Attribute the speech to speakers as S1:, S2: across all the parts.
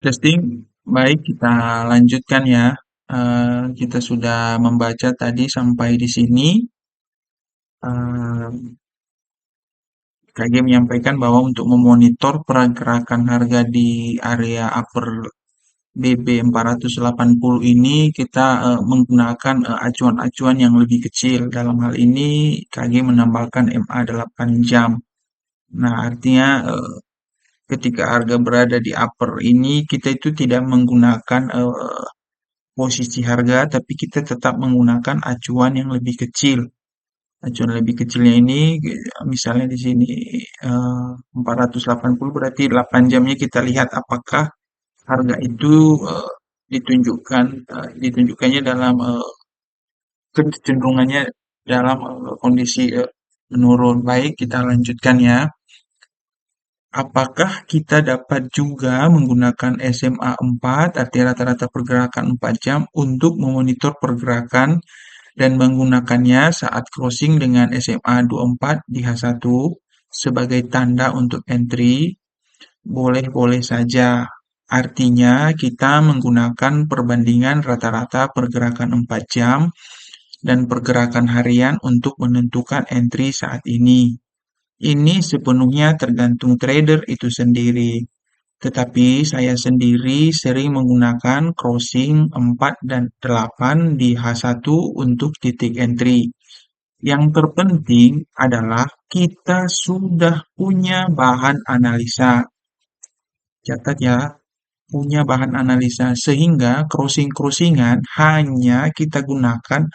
S1: Testing, baik kita lanjutkan ya. Kita sudah membaca tadi sampai di sini. Eh, KG menyampaikan bahwa untuk memonitor pergerakan harga di area upper BB 480 ini kita menggunakan acuan-acuan yang lebih kecil. Dalam hal ini KG menambahkan MA 8 jam. Nah, artinya ketika harga berada di upper ini kita itu tidak menggunakan posisi harga, tapi kita tetap menggunakan acuan yang lebih kecil. Acuan lebih kecilnya ini, misalnya di sini 480 berarti 8 jamnya kita lihat apakah harga itu ditunjukkannya dalam kecenderungannya dalam kondisi menurun. Baik, kita lanjutkan ya. Apakah kita dapat juga menggunakan SMA 4, arti rata-rata pergerakan 4 jam, untuk memonitor pergerakan dan menggunakannya saat crossing dengan SMA 24 di H1 sebagai tanda untuk entry? Boleh-boleh saja. Artinya kita menggunakan perbandingan rata-rata pergerakan 4 jam dan pergerakan harian untuk menentukan entry saat ini. Ini sepenuhnya tergantung trader itu sendiri. Tetapi saya sendiri sering menggunakan crossing 4 dan 8 di H1 untuk titik entry. Yang terpenting adalah kita sudah punya bahan analisa. Catat ya, punya bahan analisa sehingga crossing-crossingan hanya kita gunakan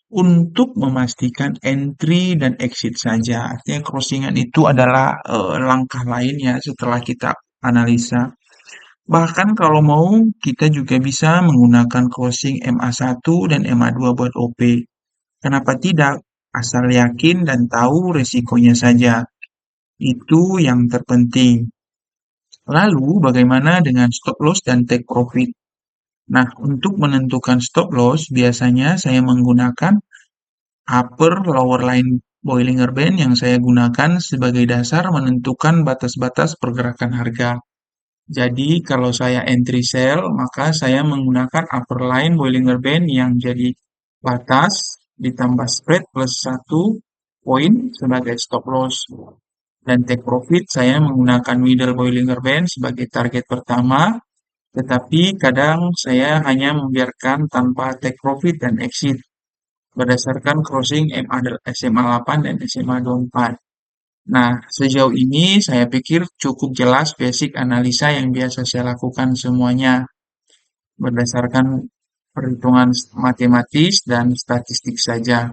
S1: untuk memastikan entry dan exit saja. Artinya crossingan itu adalah langkah lainnya setelah kita analisa. Bahkan kalau mau kita juga bisa menggunakan crossing MA1 dan MA2 buat OP. Kenapa tidak? Asal yakin dan tahu resikonya saja. Itu yang terpenting. Lalu bagaimana dengan stop loss dan take profit? Nah, untuk menentukan stop loss biasanya saya menggunakan upper lower line Bollinger Band yang saya gunakan sebagai dasar menentukan batas-batas pergerakan harga. Jadi kalau saya entry sell, maka saya menggunakan upper line Bollinger Band yang jadi batas ditambah spread plus 1 poin sebagai stop loss. Dan take profit saya menggunakan middle Bollinger Band sebagai target pertama, tetapi kadang saya hanya membiarkan tanpa take profit dan exit berdasarkan crossing SMA 8 dan SMA 24. Nah, sejauh ini saya pikir cukup jelas basic analisa yang biasa saya lakukan semuanya berdasarkan perhitungan matematis dan statistik saja.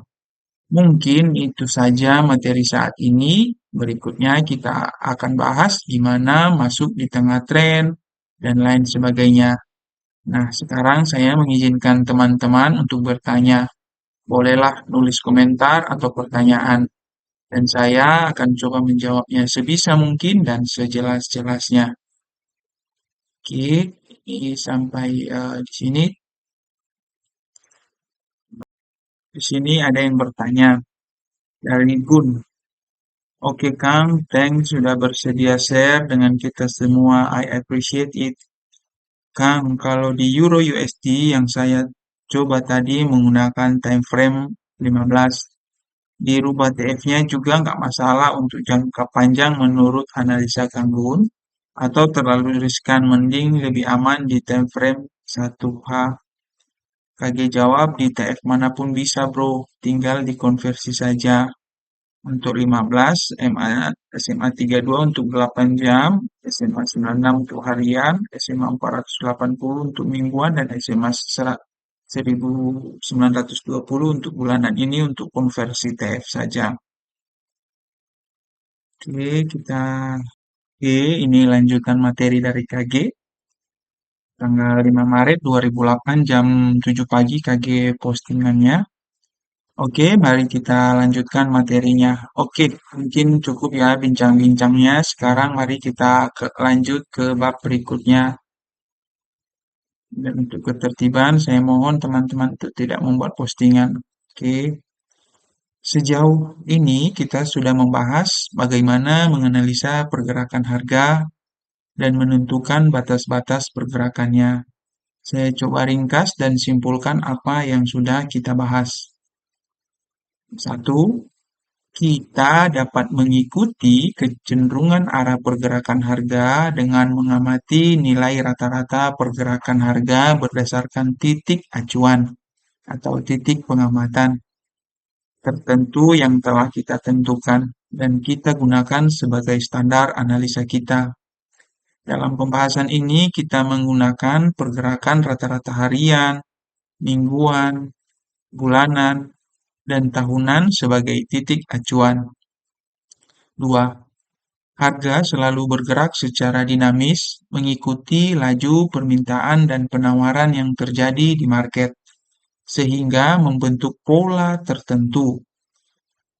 S1: Mungkin itu saja materi saat ini. Berikutnya kita akan bahas gimana masuk di tengah tren dan lain sebagainya. Nah, sekarang saya mengizinkan teman-teman untuk bertanya. Bolehlah nulis komentar atau pertanyaan. Dan saya akan coba menjawabnya sebisa mungkin dan sejelas-jelasnya. Oke, ini sampai di sini. Di sini ada yang bertanya dari Gun. Oke Kang, thanks sudah bersedia share dengan kita semua. I appreciate it. Kang, kalau di Euro USD yang saya coba tadi menggunakan time frame 15, dirubah TF-nya juga nggak masalah untuk jangka panjang menurut analisa Kang Gun, atau terlalu riskan, mending lebih aman di time frame 1H. KG jawab di TF manapun bisa bro, tinggal dikonversi saja. Untuk 15, SMA 32 untuk 8 jam, SMA 96 untuk harian, SMA 480 untuk mingguan, dan SMA 1920 untuk bulanan. Ini untuk konversi TF saja. Oke, ini lanjutan materi dari KG. Tanggal 5 Maret 2008 jam 7 pagi KG postingannya. Oke, mari kita lanjutkan materinya. Oke, mungkin cukup ya bincang-bincangnya. Sekarang mari kita lanjut ke bab berikutnya. Dan untuk ketertiban, saya mohon teman-teman untuk tidak membuat postingan. Oke, sejauh ini kita sudah membahas bagaimana menganalisa pergerakan harga dan menentukan batas-batas pergerakannya. Saya coba ringkas dan simpulkan apa yang sudah kita bahas. Satu, kita dapat mengikuti kecenderungan arah pergerakan harga dengan mengamati nilai rata-rata pergerakan harga berdasarkan titik acuan atau titik pengamatan tertentu yang telah kita tentukan dan kita gunakan sebagai standar analisa kita. Dalam pembahasan ini kita menggunakan pergerakan rata-rata harian, mingguan, bulanan, dan tahunan sebagai titik acuan. 2. Harga selalu bergerak secara dinamis mengikuti laju permintaan dan penawaran yang terjadi di market, sehingga membentuk pola tertentu.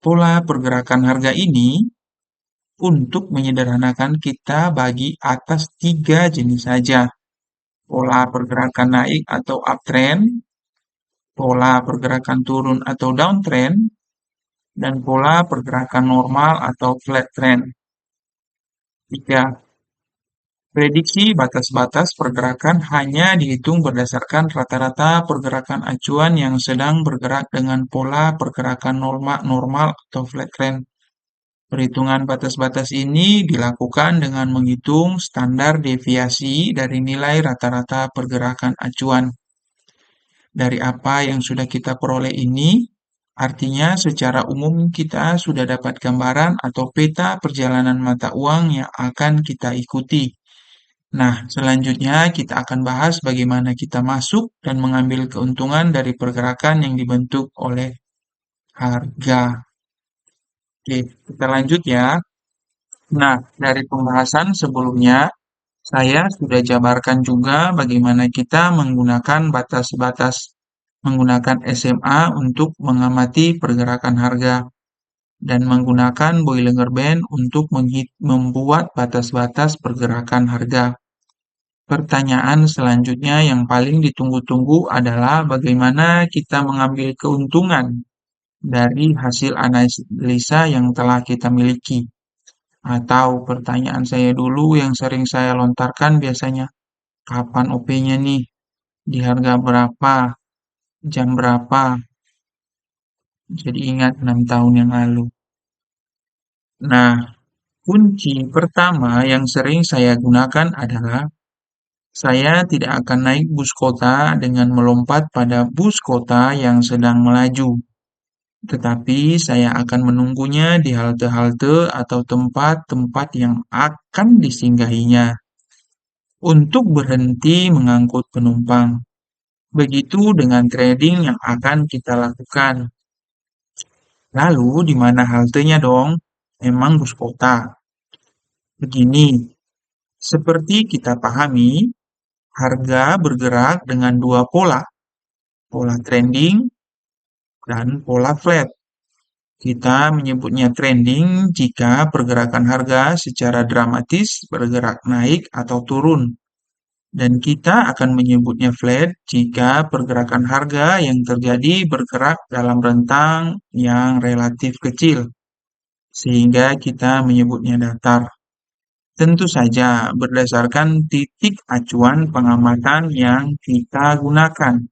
S1: Pola pergerakan harga ini untuk menyederhanakan kita bagi atas 3 jenis saja. Pola pergerakan naik atau uptrend, pola pergerakan turun atau downtrend, dan pola pergerakan normal atau flat trend. 3. Prediksi batas-batas pergerakan hanya dihitung berdasarkan rata-rata pergerakan acuan yang sedang bergerak dengan pola pergerakan normal atau flat trend. Perhitungan batas-batas ini dilakukan dengan menghitung standar deviasi dari nilai rata-rata pergerakan acuan. Dari apa yang sudah kita peroleh ini, artinya secara umum kita sudah dapat gambaran atau peta perjalanan mata uang yang akan kita ikuti. Nah, selanjutnya kita akan bahas bagaimana kita masuk dan mengambil keuntungan dari pergerakan yang dibentuk oleh harga. Oke, kita lanjut ya. Nah, dari pembahasan sebelumnya, saya sudah jabarkan juga bagaimana kita menggunakan batas-batas menggunakan SMA untuk mengamati pergerakan harga dan menggunakan Bollinger Band untuk membuat batas-batas pergerakan harga. Pertanyaan selanjutnya yang paling ditunggu-tunggu adalah bagaimana kita mengambil keuntungan dari hasil analisa yang telah kita miliki. Atau pertanyaan saya dulu yang sering saya lontarkan biasanya, kapan OP-nya nih? Di harga berapa? Jam berapa? Jadi ingat 6 tahun yang lalu. Nah, kunci pertama yang sering saya gunakan adalah saya tidak akan naik bus kota dengan melompat pada bus kota yang sedang melaju, tetapi saya akan menunggunya di halte-halte atau tempat-tempat yang akan disinggahinya untuk berhenti mengangkut penumpang. Begitu dengan trading yang akan kita lakukan. Lalu di mana haltenya dong? Memang bus kota. Begini, seperti kita pahami, harga bergerak dengan dua pola, pola trending dan pola flat. Kita menyebutnya trending jika pergerakan harga secara dramatis bergerak naik atau turun. Dan kita akan menyebutnya flat jika pergerakan harga yang terjadi bergerak dalam rentang yang relatif kecil, sehingga kita menyebutnya datar. Tentu saja berdasarkan titik acuan pengamatan yang kita gunakan.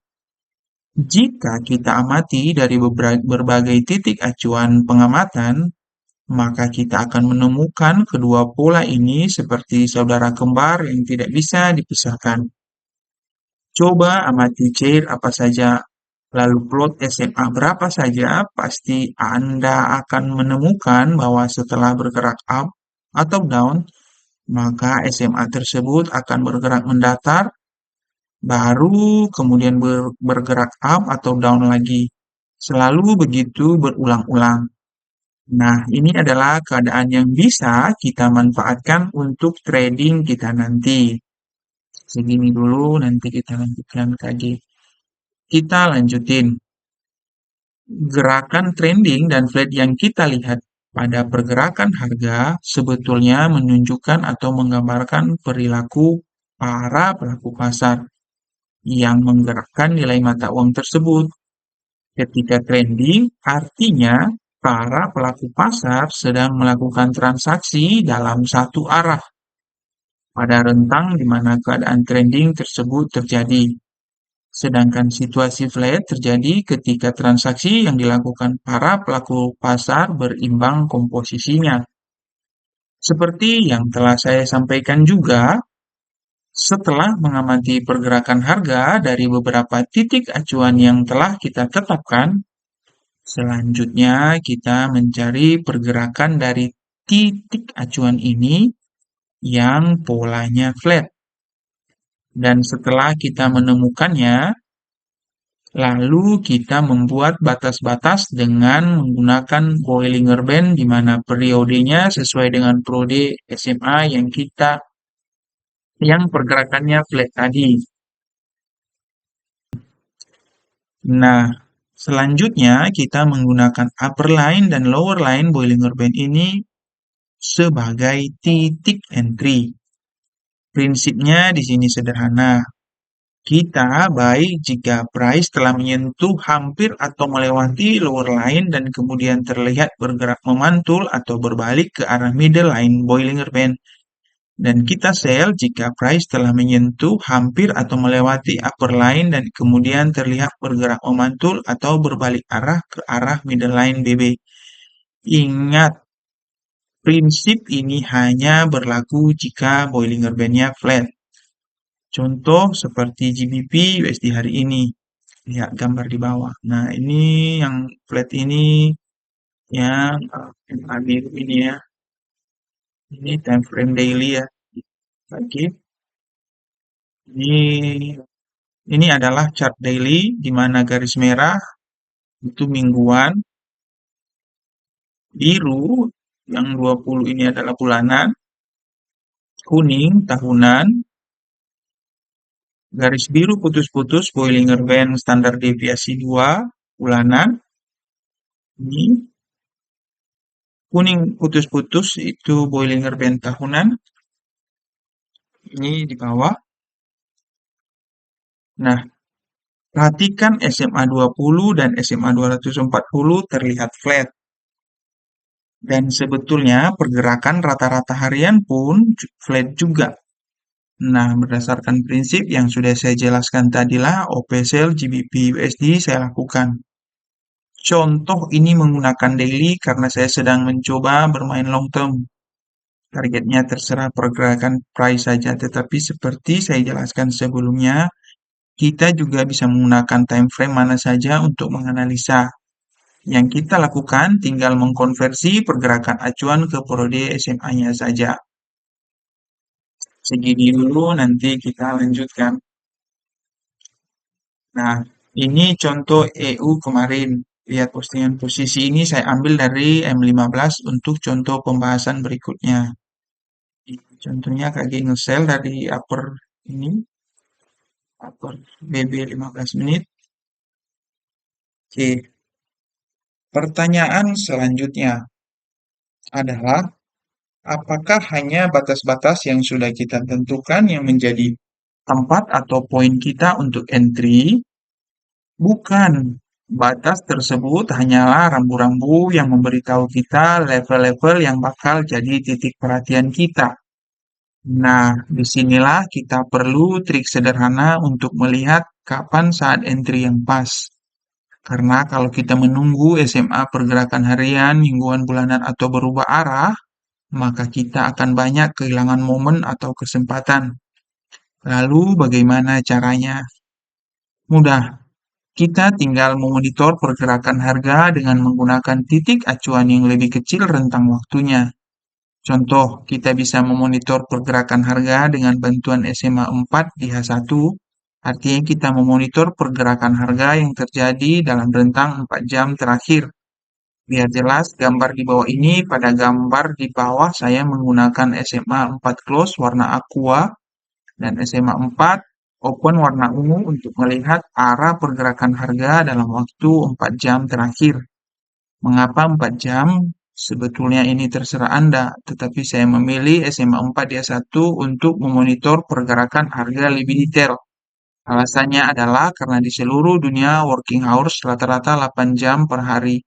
S1: Jika kita amati dari berbagai titik acuan pengamatan, maka kita akan menemukan kedua pola ini seperti saudara kembar yang tidak bisa dipisahkan. Coba amati chair apa saja, lalu plot SMA berapa saja, pasti Anda akan menemukan bahwa setelah bergerak up atau down, maka SMA tersebut akan bergerak mendatar, baru kemudian bergerak up atau down lagi. Selalu begitu berulang-ulang. Nah, ini adalah keadaan yang bisa kita manfaatkan untuk trading kita nanti. Segini dulu, nanti kita lanjutkan lagi. Kita lanjutin. Gerakan trending dan flat yang kita lihat pada pergerakan harga sebetulnya menunjukkan atau menggambarkan perilaku para pelaku pasar yang menggerakkan nilai mata uang tersebut. Ketika trending, artinya para pelaku pasar sedang melakukan transaksi dalam satu arah. pada rentang di mana keadaan trending tersebut terjadi. Sedangkan situasi flat terjadi ketika transaksi yang dilakukan para pelaku pasar berimbang komposisinya. Seperti yang telah saya sampaikan juga, setelah mengamati pergerakan harga dari beberapa titik acuan yang telah kita tetapkan, selanjutnya kita mencari pergerakan dari titik acuan ini yang polanya flat. Dan setelah kita menemukannya, lalu kita membuat batas-batas dengan menggunakan Bollinger Band di mana periodenya sesuai dengan periode SMA yang pergerakannya flat tadi. Nah, selanjutnya kita menggunakan upper line dan lower line Bollinger Band ini sebagai titik entry. Prinsipnya di sini sederhana. Kita baik jika price telah menyentuh hampir atau melewati lower line dan kemudian terlihat bergerak memantul atau berbalik ke arah middle line Bollinger Band. Dan kita sell jika price telah menyentuh hampir atau melewati upper line dan kemudian terlihat bergerak memantul atau berbalik arah ke arah middle line BB. Ingat, prinsip ini hanya berlaku jika Bollinger Band-nya flat. Contoh seperti GBP USD hari ini. Lihat gambar di bawah. Nah, ini yang flat ini yang biru ini ya. Ini time frame daily ya. Oke. Ini adalah chart daily di mana garis merah itu mingguan, biru yang 20 ini adalah bulanan, kuning tahunan, garis biru putus-putus Bollinger Band standar deviasi 2 bulanan. Ini kuning putus-putus itu Bollinger Band tahunan. Ini di bawah. Nah, perhatikan SMA 20 dan SMA 240 terlihat flat. Dan sebetulnya pergerakan rata-rata harian pun flat juga. Nah, berdasarkan prinsip yang sudah saya jelaskan tadilah, OP sell GBP USD saya lakukan. Contoh ini menggunakan daily karena saya sedang mencoba bermain long term. Targetnya terserah pergerakan price saja, tetapi seperti saya jelaskan sebelumnya, kita juga bisa menggunakan time frame mana saja untuk menganalisa. Yang kita lakukan tinggal mengkonversi pergerakan acuan ke periode SMA-nya saja. Segini dulu, nanti kita lanjutkan. Nah, ini contoh EU kemarin. Lihat postingan posisi ini saya ambil dari M15 untuk contoh pembahasan berikutnya. Contohnya KG nge-sell dari upper ini, upper BB 15 menit. Oke, pertanyaan selanjutnya adalah apakah hanya batas-batas yang sudah kita tentukan yang menjadi tempat atau poin kita untuk entry? Bukan. Batas tersebut hanyalah rambu-rambu yang memberitahu kita level-level yang bakal jadi titik perhatian kita. Nah, disinilah kita perlu trik sederhana untuk melihat kapan saat entry yang pas. Karena kalau kita menunggu SMA pergerakan harian, mingguan, bulanan, atau berubah arah, maka kita akan banyak kehilangan momen atau kesempatan. Lalu bagaimana caranya? Mudah. Kita tinggal memonitor pergerakan harga dengan menggunakan titik acuan yang lebih kecil rentang waktunya. Contoh, kita bisa memonitor pergerakan harga dengan bantuan SMA 4 di H1, artinya kita memonitor pergerakan harga yang terjadi dalam rentang 4 jam terakhir. Biar jelas, gambar di bawah ini, pada gambar di bawah saya menggunakan SMA 4 close warna aqua dan SMA 4 open warna ungu untuk melihat arah pergerakan harga dalam waktu 4 jam terakhir. Mengapa 4 jam? Sebetulnya ini terserah Anda, tetapi saya memilih SMA 4 dia 1 untuk memonitor pergerakan harga lebih detail. Alasannya adalah karena di seluruh dunia working hours rata-rata 8 jam per hari.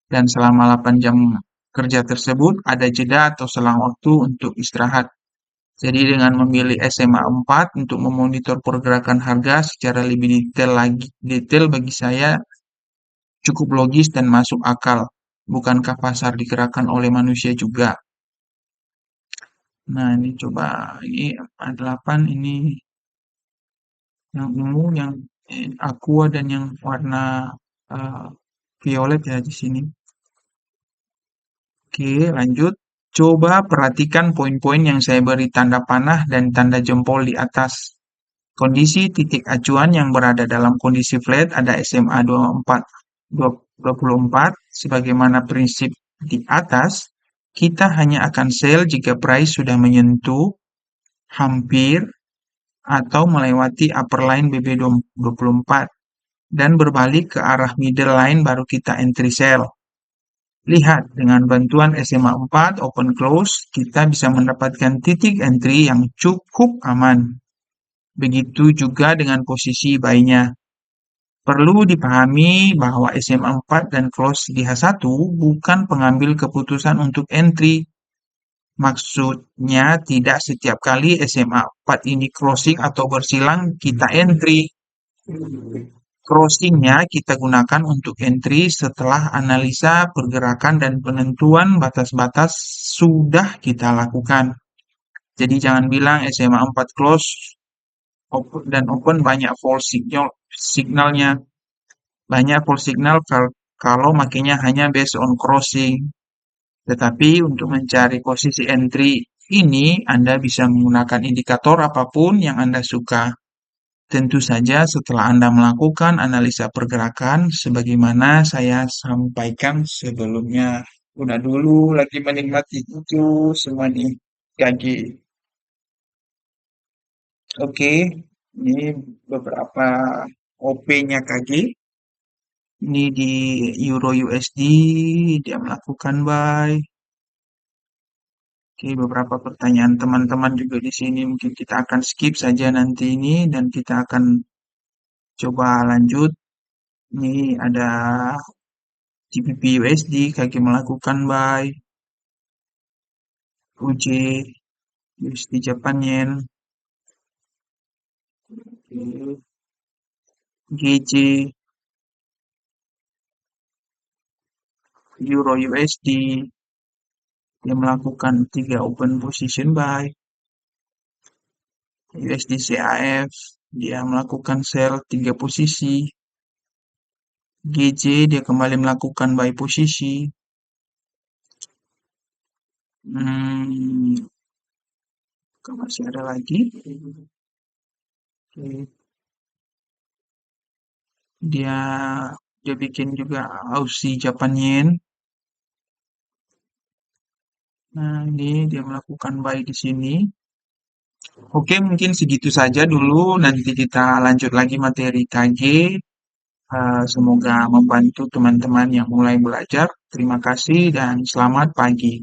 S1: Dan selama 8 jam kerja tersebut ada jeda atau selang waktu untuk istirahat. Jadi dengan memilih SMA 4 untuk memonitor pergerakan harga secara lebih detail bagi saya cukup logis dan masuk akal. Bukankah pasar digerakkan oleh manusia juga? Nah, ini coba ini A8 ini yang ungu, yang aqua dan yang warna eh, violet ya di sini. Oke, lanjut. Coba perhatikan poin-poin yang saya beri tanda panah dan tanda jempol di atas. Kondisi titik acuan yang berada dalam kondisi flat ada SMA 24 sebagaimana prinsip di atas. Kita hanya akan sell jika price sudah menyentuh hampir atau melewati upper line BB24 dan berbalik ke arah middle line baru kita entry sell. Lihat, dengan bantuan SMA 4 open close, kita bisa mendapatkan titik entry yang cukup aman. Begitu juga dengan posisi buy-nya. Perlu dipahami bahwa SMA 4 dan close di H1 bukan pengambil keputusan untuk entry. Maksudnya tidak setiap kali SMA 4 ini closing atau bersilang kita entry. Crossing-nya kita gunakan untuk entry setelah analisa pergerakan dan penentuan batas-batas sudah kita lakukan. Jadi jangan bilang SMA 4 close dan open banyak false signalnya. Banyak false signal kalau makanya hanya based on crossing. Tetapi untuk mencari posisi entry ini Anda bisa menggunakan indikator apapun yang Anda suka. Tentu saja setelah Anda melakukan analisa pergerakan sebagaimana saya sampaikan sebelumnya. Udah dulu lagi menikmati itu semua nih gaji. Oke, ini beberapa OP-nya KG. Ini di Euro USD dia melakukan buy. Oke, beberapa pertanyaan teman-teman juga di sini mungkin kita akan skip saja nanti ini dan kita akan coba lanjut. Ini ada GBP USD KG melakukan buy, UJ USD Japan Yen, GJ Euro USD dia melakukan 3 open position buy, USD CAF dia melakukan sell 3 posisi, GJ dia kembali melakukan buy posisi. Masih ada lagi. Dia dia bikin juga Aussie Japan Yen. Nah, ini dia melakukan buy di sini. Oke, mungkin segitu saja dulu. Nanti kita lanjut lagi materi KG. Semoga membantu teman-teman yang mulai belajar. Terima kasih dan selamat pagi.